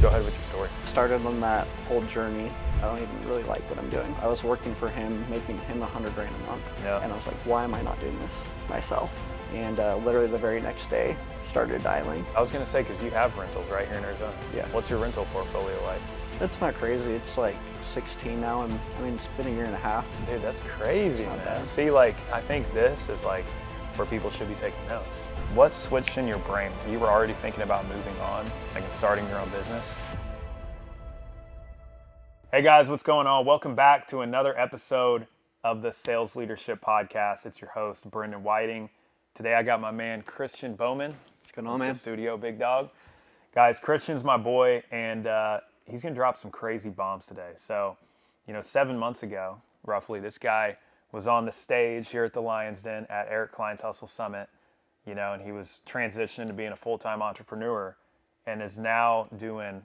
Go ahead with your story. Started on that whole journey. I don't even really like what I'm doing. I was working for him, making him $100 grand a month. Yeah. And I was like, why am I not doing this myself? And literally the very next day, started dialing. I was going to say, because you have rentals right here in Arizona. Yeah. What's your rental portfolio like? It's not crazy. It's like 16 now, and I mean, it's been a year and a half. Dude, that's crazy, not man. bad. See, like, I think this is like where people should be taking notes. What switched in your brain? You were already thinking about moving on, like and starting your own business? Hey guys, what's going on? Welcome back to another episode of the Sales Leadership Podcast. It's your host, Brendan Whiting. Today I got my man, Christian Bowman. What's going on, man? Studio, big dog. Guys, Christian's my boy, and he's going to drop some crazy bombs today. So, 7 months ago, roughly, this guy was on the stage here at the Lions Den at Eric Klein's Hustle Summit, and he was transitioning to being a full-time entrepreneur and is now doing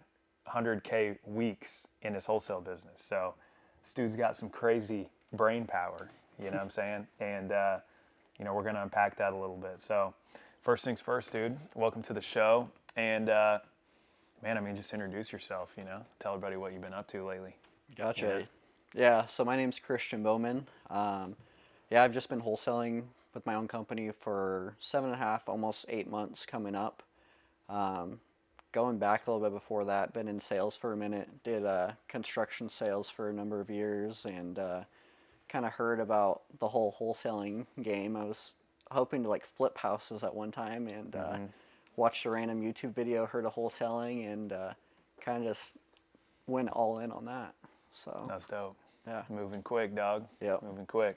100K weeks in his wholesale business. So this dude's got some crazy brain power, you know what I'm saying? And, we're going to unpack that a little bit. So first things first, dude, welcome to the show. And, just introduce yourself, tell everybody what you've been up to lately. Gotcha. Yeah, so my name's Christian Bowman. I've just been wholesaling with my own company for 7.5, almost 8 months coming up. Going back a little bit before that, been in sales for a minute, did construction sales for a number of years, and kind of heard about the whole wholesaling game. I was hoping to flip houses at one time, and watched a random YouTube video, heard of wholesaling, and kind of just went all in on that. So that's dope. Yeah. Moving quick, dog. Yep. Moving quick.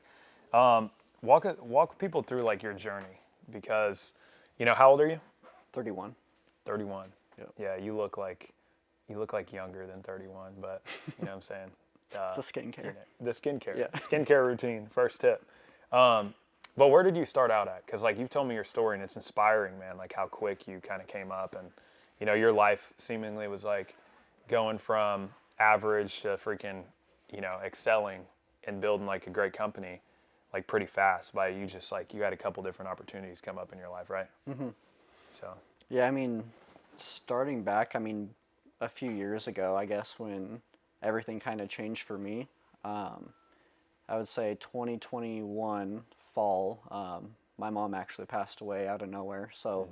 Walk people through your journey, because, how old are you? 31. 31. Yep. Yeah, you look like younger than 31, but you know what I'm saying? It's the skincare. The skincare. Yeah. Skincare routine, first tip. But where did you start out at? Because you've told me your story and it's inspiring, man, how quick you kind of came up, and, your life seemingly was going from average to freaking, excelling and building a great company, pretty fast by you just you had a couple different opportunities come up in your life, right? Mm-hmm. So. Yeah, starting back, a few years ago, I guess, when everything kind of changed for me, I would say 2021 fall, my mom actually passed away out of nowhere. So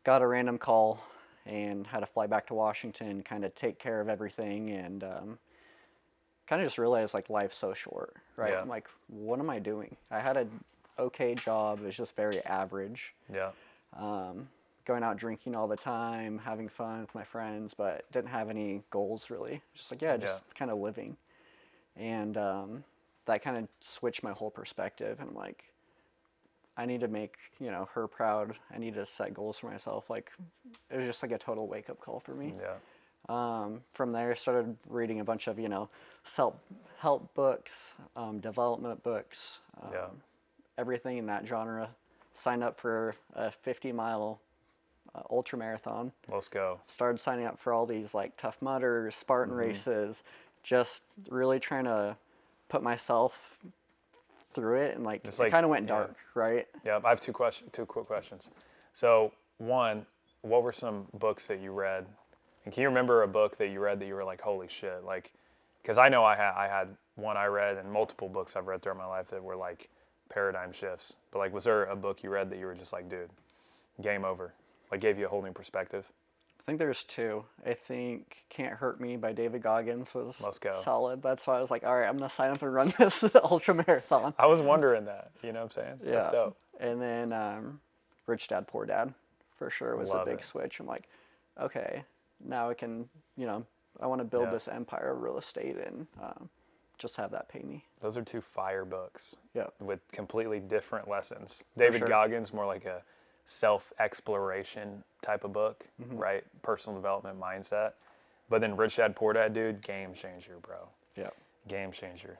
got a random call and had to fly back to Washington, kind of take care of everything, and kind of just realized life's so short, right? Yeah. I'm like, what am I doing? I had an okay job. It was just very average. Yeah. Going out drinking all the time, having fun with my friends, but didn't have any goals really. Just kind of living. And that kind of switched my whole perspective. And I'm like, I need to make, her proud. I need to set goals for myself. It was just a total wake-up call for me. Yeah. From there, I started reading a bunch of, self-help books, development books, everything in that genre. Signed up for a 50-mile ultra marathon. Let's go. Started signing up for all these Tough Mudders, Spartan races, just really trying to put myself through it, and it kind of went dark, right? Yeah, I have two quick questions. So, one, what were some books that you read? And can you remember a book that you read that you were like, holy shit? Because I know I had one I read, and multiple books I've read throughout my life that were paradigm shifts. But was there a book you read that you were just dude, game over? Gave you a whole new perspective? I think there's two. I think Can't Hurt Me by David Goggins was Let's go. Solid. That's why I was like, all right, I'm going to sign up and run this ultra marathon. I was wondering that, you know what I'm saying? Yeah. That's dope. And then Rich Dad, Poor Dad, for sure, was a big switch. I'm like, okay, now I can, I want to build this empire of real estate and just have that pay me. Those are two fire books. Yeah. With completely different lessons. David Goggins, more like a self-exploration type of book, right? Personal development mindset. But then Rich Dad, Poor Dad, dude, game changer, bro. Yeah. Game changer.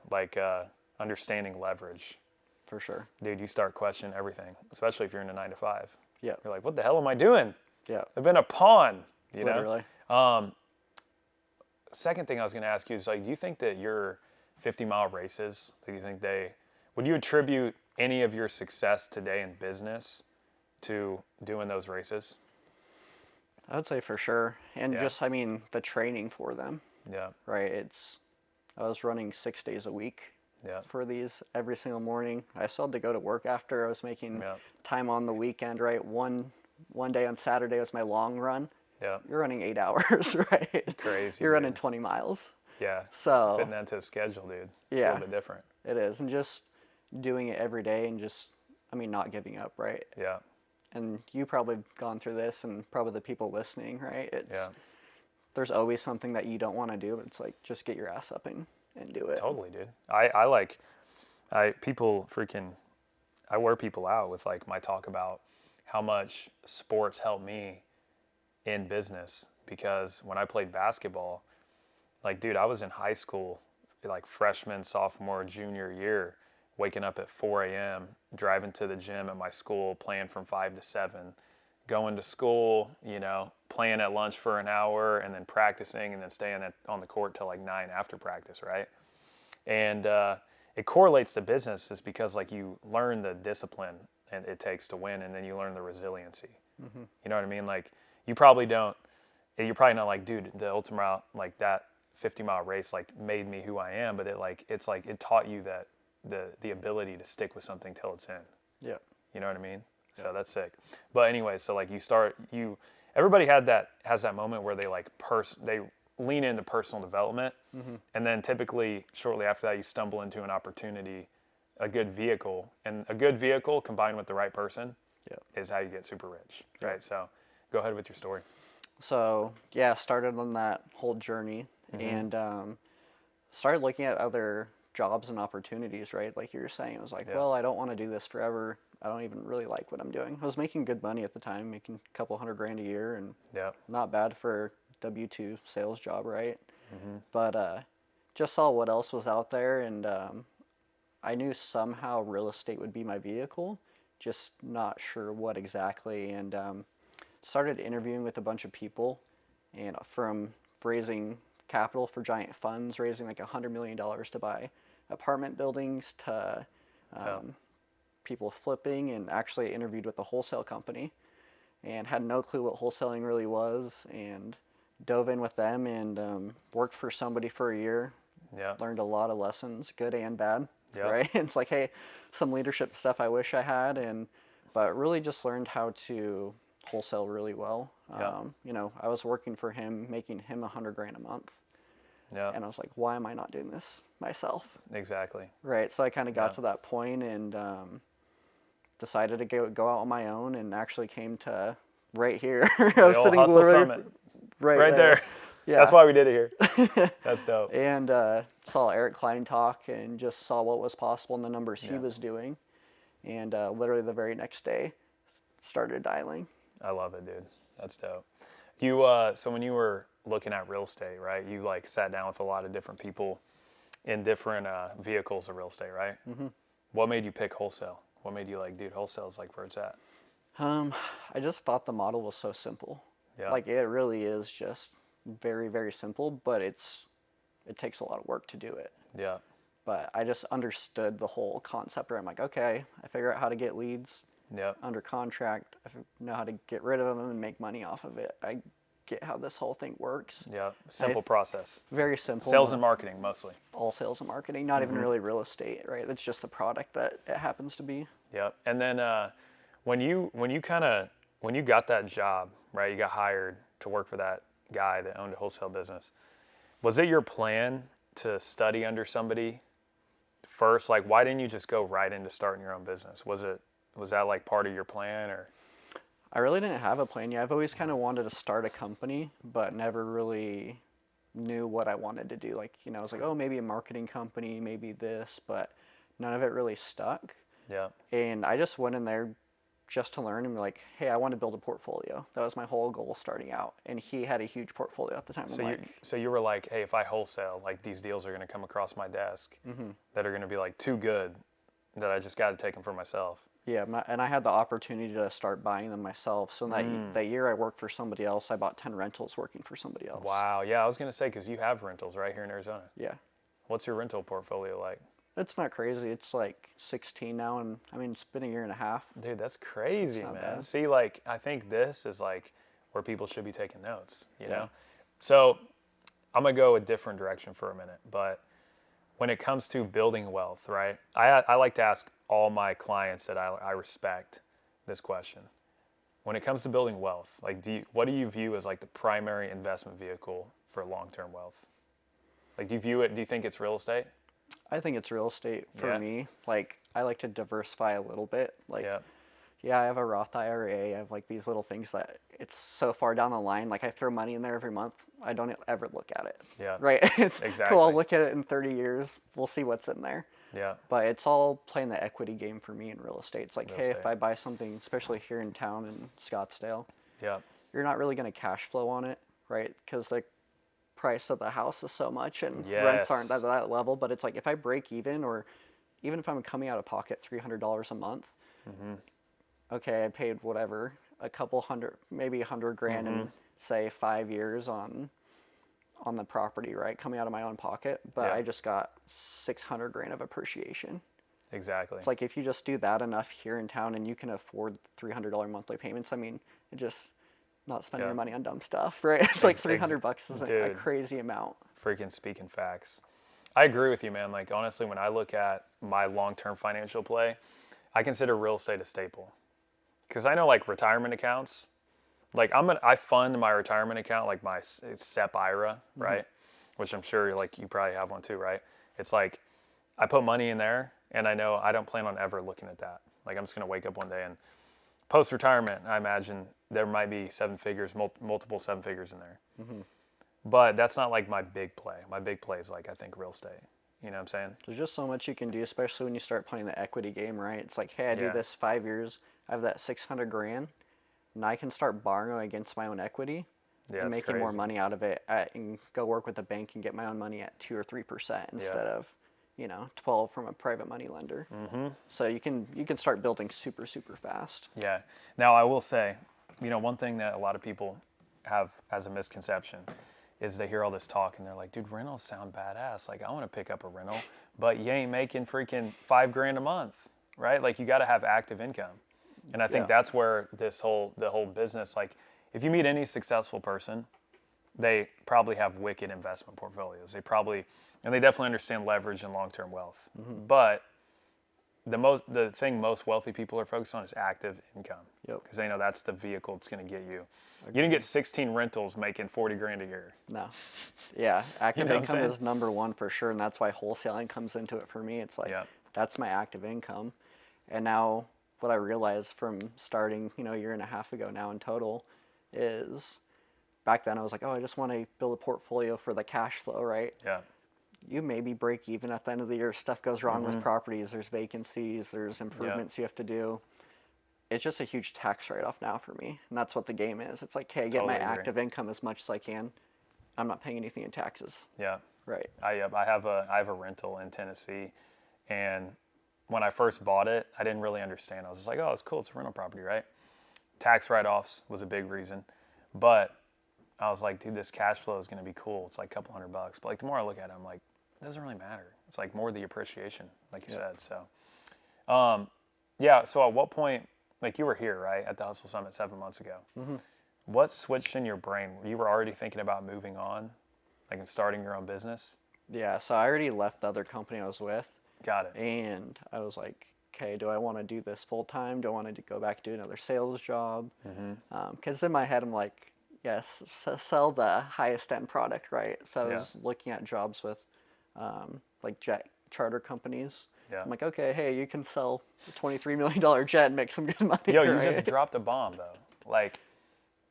Understanding leverage. For sure. Dude, you start questioning everything, especially if you're in a 9-to-5. Yeah. You're like, what the hell am I doing? Yeah. I've been a pawn, Literally. Second thing I was going to ask you is, do you think that your 50-mile races, would you attribute any of your success today in business to doing those races? I would say for sure. And Yeah. just, I mean, the training for them, Yeah. right? I was running 6 days a week Yeah. for these every single morning. I still had to go to work after. I was making Yeah. time on the weekend, right? One day on Saturday was my long run. Yeah. You're running 8 hours, right? Crazy, You're running dude. 20 miles. Yeah. So, Fitting that to the schedule, dude. It's a little yeah, bit different. it is. And just doing it every day and just, I mean, not giving up, right? Yeah. And you probably gone through this and probably the people listening, right? Yeah. There's always something that you don't want to do, but it's like, just get your ass up and do it. Totally, dude. I wear people out with like my talk about how much sports helped me in business because when I played basketball, like, dude, I was in high school, like freshman, sophomore, junior year, waking up at 4 a.m., driving to the gym at my school, playing from 5 to 7, going to school, playing at lunch for an hour, and then practicing, and then staying on the court till like 9 after practice, right? And it correlates to business is because like you learn the discipline and it takes to win, and then you learn the resiliency. Hmm. You know what I mean? Like you probably don't. You're probably not like, dude, the ultimate like that 50-mile race like made me who I am, but it's like it taught you that the ability to stick with something till it's in. Yeah. You know what I mean? Yeah. So that's sick. But anyway, so like everybody has that moment where they lean into personal development, Hmm. and then typically shortly after that you stumble into an opportunity, a good vehicle, and a good vehicle combined with the right person Yeah. is how you get super rich, Yeah. right? So go ahead with your story. So, yeah, started on that whole journey Mm-hmm. and started looking at other jobs and opportunities, right? Like you were saying, I was like, Yeah. well, I don't want to do this forever. I don't even really like what I'm doing. I was making good money at the time, making a couple $100,000 a year, and Yeah. not bad for W-2 sales job, right? Mm-hmm. But just saw what else was out there, and I knew somehow real estate would be my vehicle, just not sure what exactly, and started interviewing with a bunch of people, and from raising capital for giant funds, raising like $100 million to buy apartment buildings, to Yeah. people flipping, and actually interviewed with a wholesale company and had no clue what wholesaling really was, and dove in with them and worked for somebody for a year. Yeah. Learned a lot of lessons, good and bad, Yeah. right? It's like, hey, some leadership stuff I wish I had, but really just learned how to wholesale really well. Yeah. I was working for him, making him $100,000 a month, Yeah. and I was like, why am I not doing this myself? Exactly. Right. So I kind of got Yeah. to that point and decided to go out on my own, and actually came to right here. I The was old sitting hustle literally summit. right Right there. there. That's Yeah. why we did it here. That's dope. And saw Eric Klein talk and just saw what was possible and the numbers he Yeah. was doing. And literally the very next day, started dialing. I love it, dude. That's dope. So when you were looking at real estate, right? You like sat down with a lot of different people in different vehicles of real estate, right? Hmm. What made you pick wholesale? What made you like, dude, wholesale is like where it's at? Um, I just thought the model was so simple. Yeah. Like it really is just very, very simple, but it takes a lot of work to do it. Yeah. But I just understood the whole concept where I'm like, okay, I figure out how to get leads Yeah. under contract. I know how to get rid of them and make money off of it. I get how this whole thing works. Yeah. Simple process. Very simple. Sales and marketing mostly. All sales and marketing, not even really real estate, right? That's just a product that it happens to be. Yeah. And then when you got that job, right? You got hired to work for that guy that owned a wholesale business. Was it your plan to study under somebody first? Like, why didn't you just go right into starting your own business? Was that like part of your plan, or? I really didn't have a plan yet. I've always kind of wanted to start a company, but never really knew what I wanted to do. Like, I was like, oh, maybe a marketing company, maybe this, but none of it really stuck. Yeah. And I just went in there just to learn and be like, hey, I want to build a portfolio. That was my whole goal starting out. And he had a huge portfolio at the time. So you were like, hey, if I wholesale, like these deals are going to come across my desk that are going to be like too good that I just got to take them for myself. Yeah, and I had the opportunity to start buying them myself. So that year I worked for somebody else. I bought 10 rentals working for somebody else. Wow. Yeah, I was going to say, because you have rentals right here in Arizona. Yeah. What's your rental portfolio like? It's not crazy. It's like 16 now, and I mean, it's been a year and a half. Dude, that's crazy, not man. bad. See, like, I think this is like where people should be taking notes, you Yeah. know? So I'm going to go a different direction for a minute, but when it comes to building wealth, right? I like to ask all my clients that I respect this question. When it comes to building wealth, like what do you view as like the primary investment vehicle for long-term wealth? Like do you think it's real estate? I think it's real estate for Yeah. me. Like, I like to diversify a little bit. Like, Yeah. yeah, I have a Roth IRA. I have like these little things that it's so far down the line. Like, I throw money in there every month. I don't ever look at it. Yeah. Right? It's cool. I'll Exactly. look at it in 30 years. We'll see what's in there. Yeah. But it's all playing the equity game for me in real estate. It's like, Real hey, estate. if I buy something, especially here in town in Scottsdale, Yeah. you're not really going to cash flow on it, right? Because the price of the house is so much and rents aren't Yes. at that level. But it's like, if I break even, or even if I'm coming out of pocket $300 a month, Mm-hmm. okay, I paid whatever, a couple hundred, maybe 100 grand Mm-hmm. in, say, 5 years on the property, right? Coming out of my own pocket, but Yeah. I just got 600 grand of appreciation. Exactly. It's like, if you just do that enough here in town and you can afford $300 monthly payments, I mean, it just not spending Yeah. your money on dumb stuff, right? It's like $300 isn't a Dude. crazy amount. Freaking speaking facts. I agree with you, man. Like honestly, when I look at my long-term financial play, I consider real estate a staple. Because I know like retirement accounts, like I fund my retirement account like my it's SEP IRA, right? Which I'm sure like you probably have one too, right? It's like I put money in there and I know I don't plan on ever looking at that. Like I'm just gonna wake up one day and post retirement, I imagine there might be seven figures, multiple seven figures in there. But that's not like my big play. My big play is like I think real estate. You know what I'm saying? There's just so much you can do, especially when you start playing the equity game, right? It's like, hey, I do Yeah. this 5 years, I have that 600 grand, and I can start borrowing against my own equity Yeah, and it's making more crazy. money out of it and go work with a bank and get my own money at 2 or 3% instead of, 12 from a private money lender. Mm-hmm. So you can start building super, super fast. Yeah. Now I will say, one thing that a lot of people have as a misconception is they hear all this talk and they're like, dude, rentals sound badass. Like I want to pick up a rental, but you ain't making freaking $5,000 a month, right? Like you got to have active income. And I think Yeah. that's where the whole business, like if you meet any successful person, they probably have wicked investment portfolios. And they definitely understand leverage and long-term wealth. But the thing most wealthy people are focused on is active income. Yep. Because they know that's the vehicle that's going to get you. You didn't get 16 rentals making 40 grand a year. No. Yeah, active know what I'm income saying? is number one for sure, and that's why wholesaling comes into it for me. It's like, Yeah. that's my active income. And now what I realized from starting, a year and a half ago now in total is, back then I was like, oh, I just want to build a portfolio for the cash flow, right? Yeah. You maybe break even at the end of the year. Stuff goes wrong with properties. There's vacancies. There's improvements you have to do. It's just a huge tax write-off now for me, and that's what the game is. It's like, hey, I get my Totally agree. active income as much as I can. I'm not paying anything in taxes. Yeah. Right. I have a rental in Tennessee, and when I first bought it, I didn't really understand. I was just like, oh, it's cool. It's a rental property, right? Tax write-offs was a big reason, but I was like, dude, this cash flow is going to be cool. It's like a couple $100. But like the more I look at it, I'm like, it doesn't really matter. It's like more the appreciation, like you said. So, yeah. So at what point, like you were here, right, at the Hustle Summit 7 months ago. What switched in your brain? You were already thinking about moving on, like and starting your own business? Yeah, so I already left the other company I was with, Got it. and I was like, okay, do I want to do this full time? Do I want to go back to another sales job? Because in my head, I'm like, yes, sell the highest end product, right? So I Yeah. was looking at jobs with like jet charter companies. Yeah. I'm like, okay, hey, you can sell a $23 million jet and make some good money. Yo, you right? just dropped a bomb though. Like,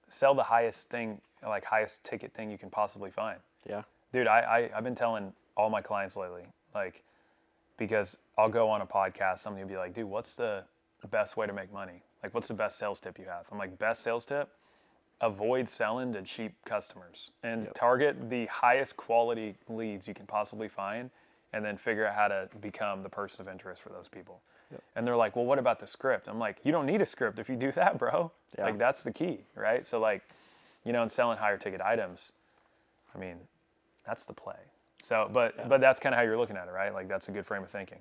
sell the highest thing, like highest ticket thing you can possibly find. Yeah. Dude, I've been telling all my clients lately, like, because I'll go on a podcast, somebody will be like, dude, what's the best way to make money? Like, what's the best sales tip you have? I'm like, best sales tip? Avoid selling to cheap customers and target the highest quality leads you can possibly find, and then figure out how to become the person of interest for those people. And they're like, well, what about the script? I'm like, you don't need a script if you do that, bro. Yeah. Like, that's the key, right? So, like, in selling higher ticket items, I mean, that's the play. So, but that's kind of how you're looking at it, right? Like, that's a good frame of thinking.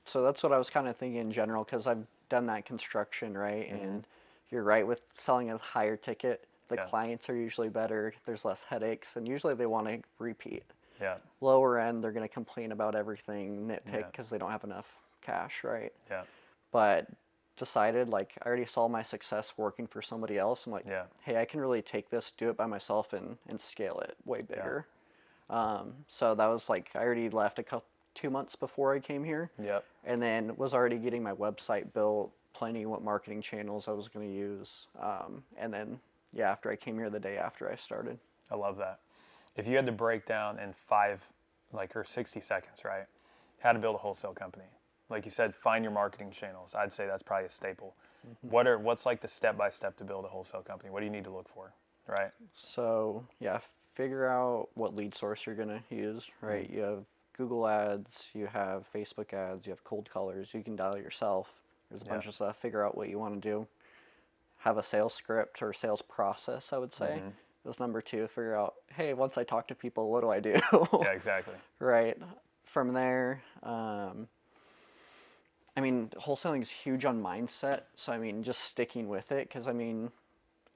So that's what I was kind of thinking in general, because I've done that construction, right? And you're right with selling a higher ticket. The Yeah. clients are usually better. There's less headaches, and usually they want to repeat. Yeah. Lower end, they're going to complain about everything, nitpick Yeah. because they don't have enough cash, right? Yeah. But decided, like, I already saw my success working for somebody else. I'm like, Yeah. hey, I can really take this, do it by myself, and scale it way bigger. So that was like, I already left 2 months before I came here, Yep. and then was already getting my website built, planning what marketing channels I was going to use. And then, yeah, after I came here, the day after I started. I love that. If you had to break down in 5, like, or 60 seconds, right, how to build a wholesale company, like you said, find your marketing channels. I'd say that's probably a staple. What's like the step-by-step to build a wholesale company? What do you need to look for, right? So, yeah, figure out what lead source you're going to use, right? You have Google ads, you have Facebook ads, you have cold callers, you can dial yourself. There's a bunch of stuff. Figure out what you want to do. Have a sales script or sales process, I would say. That's number 2. Figure out, hey, once I talk to people, what do I do? Yeah, exactly. Right. From there, I mean, wholesaling is huge on mindset. So, I mean, just sticking with it, because, I mean,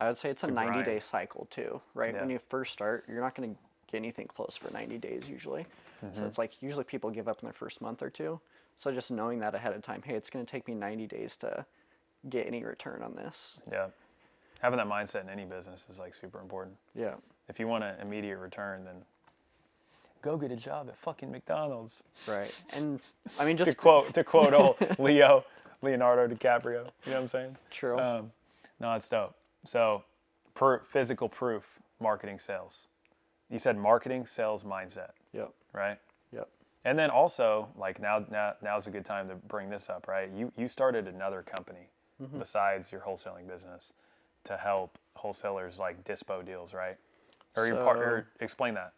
I would say it's a 90-day grind. cycle too, right? Yeah. When you first start, you're not going to get anything close for 90 days usually. So it's like usually people give up in their first month or two. So just knowing that ahead of time, hey, it's going to take me 90 days to get any return on this. Yeah. Having that mindset in any business is like super important. Yeah. If you want an immediate return, then go get a job at fucking McDonald's. Right. And I mean, just To quote old Leonardo DiCaprio. You know what I'm saying? True. No, it's dope. So, physical proof, marketing, sales. You said marketing, sales, mindset, Yep. right? Yep. And then also, like now's a good time to bring this up, right? You started another company besides your wholesaling business to help wholesalers like dispo deals, right? Or your partner. Explain that.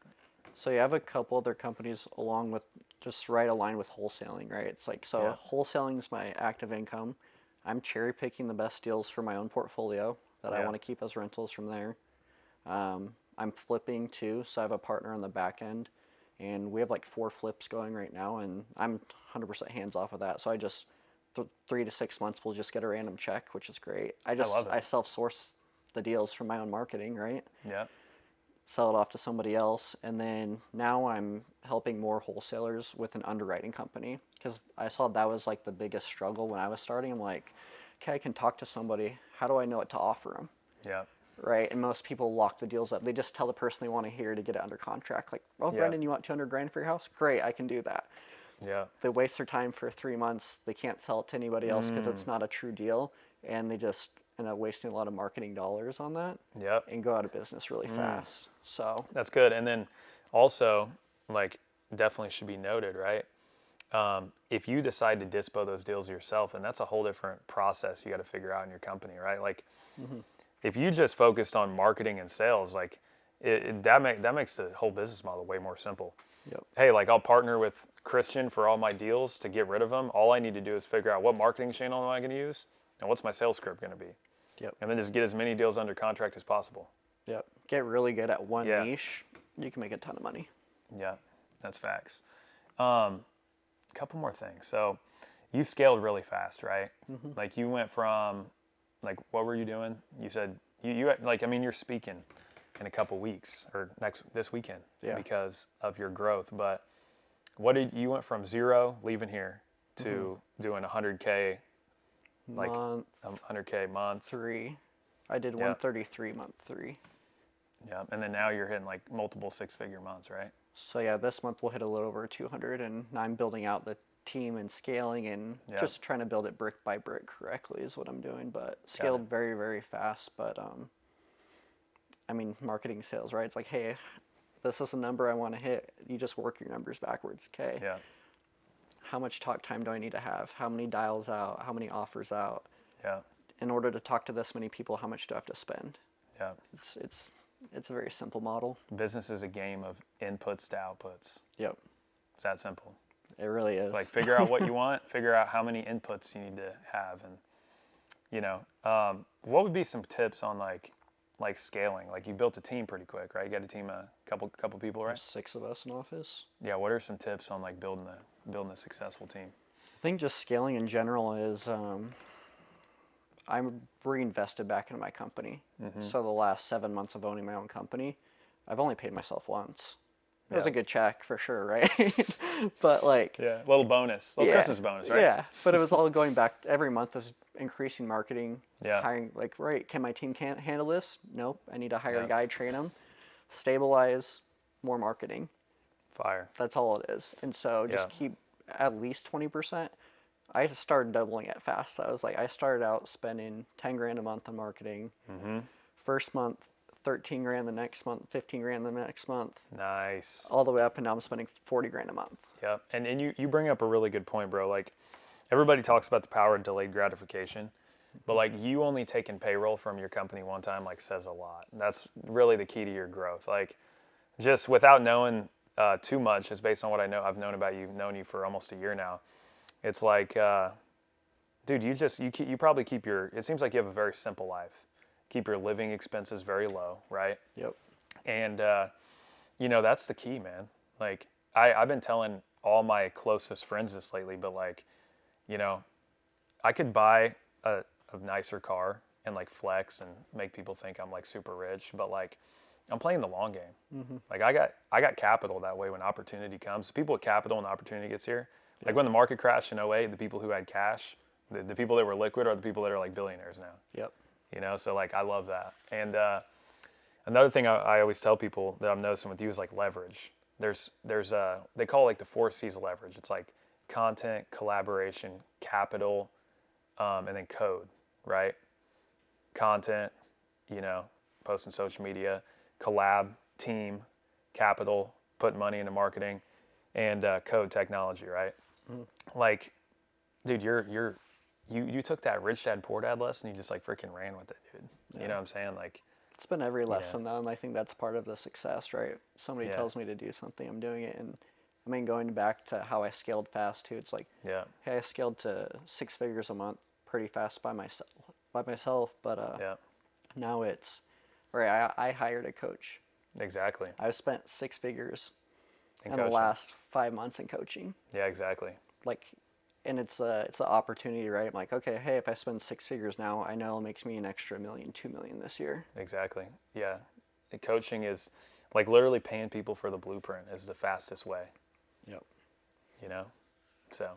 So you have a couple other companies along with just right aligned with wholesaling, right? It's like, so wholesaling is my active income. I'm cherry picking the best deals for my own portfolio that I want to keep as rentals from there. I'm flipping too, so I have a partner on the back end, and we have like 4 flips going right now, and I'm 100% hands off of that. So I just 3 to 6 months we'll just get a random check, which is great. I love it. I self-source the deals from my own marketing, right? Yeah. Sell it off to somebody else, and then now I'm helping more wholesalers with an underwriting company, because I saw that was like the biggest struggle when I was starting. I'm like, okay, I can talk to somebody. How do I know what to offer them? Yeah. Right? And most people lock the deals up. They just tell the person they want to hear to get it under contract. Like, oh, Brendan, you want 200 grand for your house? Great, I can do that. Yeah. They waste their time for 3 months. They can't sell it to anybody else because it's not a true deal, and they just end up wasting a lot of marketing dollars on that. Yep. And go out of business really fast. So That's good. And then also, like, definitely should be noted, right? If you decide to dispo those deals yourself, then that's a whole different process you got to figure out in your company, right? Like, if you just focused on marketing and sales, like, that makes the whole business model way more simple. Yep. Hey, like, I'll partner with Christian for all my deals to get rid of them. All I need to do is figure out what marketing channel am I going to use and what's my sales script going to be. Yep. And then just get as many deals under contract as possible. Yep. Get really good at one niche, you can make a ton of money. Yeah, that's facts. Couple more things. So you scaled really fast, right? Like you went from, like, what were you doing? You said you like, I mean, you're speaking in a couple weeks or this weekend because of your growth. But you went from 0 leaving here to doing 100K, like month 100K month. 3. I did 133 month 3. Yeah, and then now you're hitting like multiple 6-figure months, right? So yeah, this month we'll hit a little over 200, and I'm building out the team and scaling and just trying to build it brick by brick correctly is what I'm doing. But scaled very, very fast. But I mean, marketing, sales, right? It's like, hey, this is a number I want to hit. You just work your numbers backwards. Okay. Yeah. How much talk time do I need to have? How many dials out? How many offers out? Yeah. In order to talk to this many people, how much do I have to spend? Yeah. It's a very simple model. Business is a game of inputs to outputs. Yep. It's that simple. It really is. It's like, figure out what you want, figure out how many inputs you need to have, and what would be some tips on like scaling? Like, you built a team pretty quick, right? You got a team of couple people, right? 6 of us in office. Yeah. What are some tips on like building a successful team? I think just scaling in general is I'm reinvested back into my company. So the last 7 months of owning my own company, I've only paid myself once. It was Yeah. a good check for sure, right? But like, Yeah, little bonus, little yeah, Christmas bonus, right? yeah. But it was all going back every month is increasing marketing, Yeah. hiring. Like, right? Can my team can't handle this? Nope. I need to hire a Yeah. guy, train him, stabilize, more marketing. Fire. That's all it is. And so Yeah. just keep at least 20%. I just started doubling it fast. I was like, I started out spending 10 grand a month on marketing. First month, 13 grand the next month, 15 grand the next month, Nice. all the way up, and now I'm spending 40 grand a month. Yep. And you bring up a really good point, bro. Like, everybody talks about the power of delayed gratification, but like you only taking payroll from your company one time like says a lot. That's really the key to your growth. Like, just without knowing too much, just based on what I know, I've known about you, known you for almost a year now. It's like, dude, you probably keep your. It seems like you have a very simple life. Keep your living expenses very low, right? Yep. And that's the key, man. Like, I've been telling all my closest friends this lately, but like, you know, I could buy a nicer car and like flex and make people think I'm like super rich, but like, I'm playing the long game. Like, I got capital that way when opportunity comes. People with capital when opportunity gets here. Like when the market crashed in '08, the people who had cash, the people that were liquid are the people that are like billionaires now. Yep. So like I love that. And another thing I always tell people that I'm noticing with you is like leverage. There's they call it like the 4 C's of leverage. It's like content, collaboration, capital, and then code, right? Content, posting social media, collab, team, capital, putting money into marketing, and code technology, right? Like, dude, you took that rich dad poor dad lesson, you just like freaking ran with it, dude. You know what I'm saying? Like, It's been every lesson though, and I think that's part of the success, right? Somebody Yeah. tells me to do something, I'm doing it, and I mean going back to how I scaled fast too. It's like, yeah, hey, I scaled to 6 figures a month pretty fast by myself, but yeah, now it's right. I hired a coach. exactly. I've spent 6 figures And in the coaching. last 5 months in coaching. Yeah, exactly. Like, and it's an opportunity, right? I'm like, okay, hey, if I spend 6 figures now, I know it makes me an extra 1 million, 2 million this year. Exactly. Yeah. And coaching is like literally paying people for the blueprint is the fastest way, Yep. So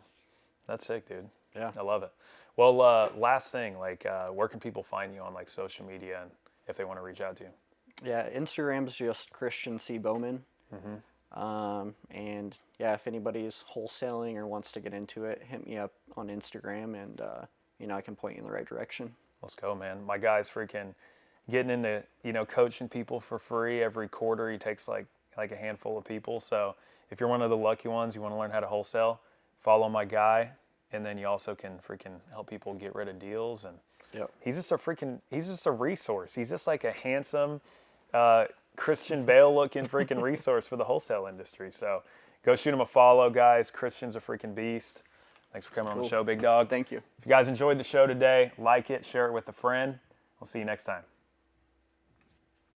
that's sick, dude. Yeah. I love it. Well, last thing, like, where can people find you on like social media and if they want to reach out to you? Yeah, Instagram's just Christian C. Bowman. And yeah, if anybody's wholesaling or wants to get into it, hit me up on Instagram, and I can point you in the right direction. Let's go, man. My guy's freaking getting into, coaching people for free every quarter. He takes like a handful of people. So if you're one of the lucky ones, you want to learn how to wholesale, follow my guy. And then you also can freaking help people get rid of deals. And Yep. he's just a resource. He's just like a handsome, Christian Bale looking freaking resource for the wholesale industry. So go shoot him a follow, guys. Christian's a freaking beast. Thanks for coming on the show, big dog. Thank you. If you guys enjoyed the show today, like it, share it with a friend. We'll see you next time.